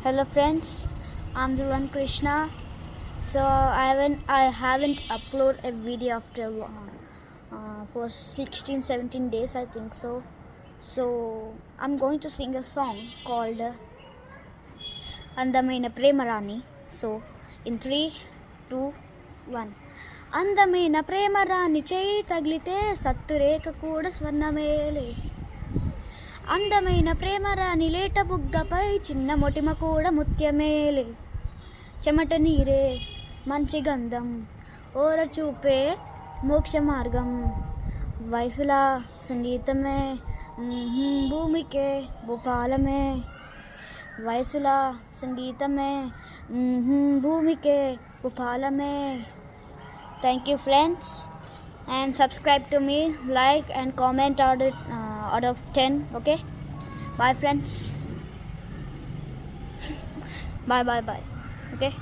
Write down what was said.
Hello friends, I'm Dhruvan Krishna. So I haven't uploaded a video after for 16-17 days, I think so. So I'm going to sing a song called Andamaina Premarani. So in 3, 2, 1. అందమైన ప్రేమరాని చేయి తగిలితే సత్తురేఖ కూడా స్వర్ణమేలే. అందమైన ప్రేమరాని లేట బుగ్గపై చిన్న మొటిమ కూడా ముత్యమేలే. చెమట నీరే మంచి గంధం, ఓర చూపే మోక్ష మార్గం. వయసులా సంగీతమే భూమికే భూపాలమే. వయసులా సంగీతమే భూమికే భూపాలమే. Thank you friends, and subscribe to me, like and comment out of 10. Okay, bye friends. Bye. Okay.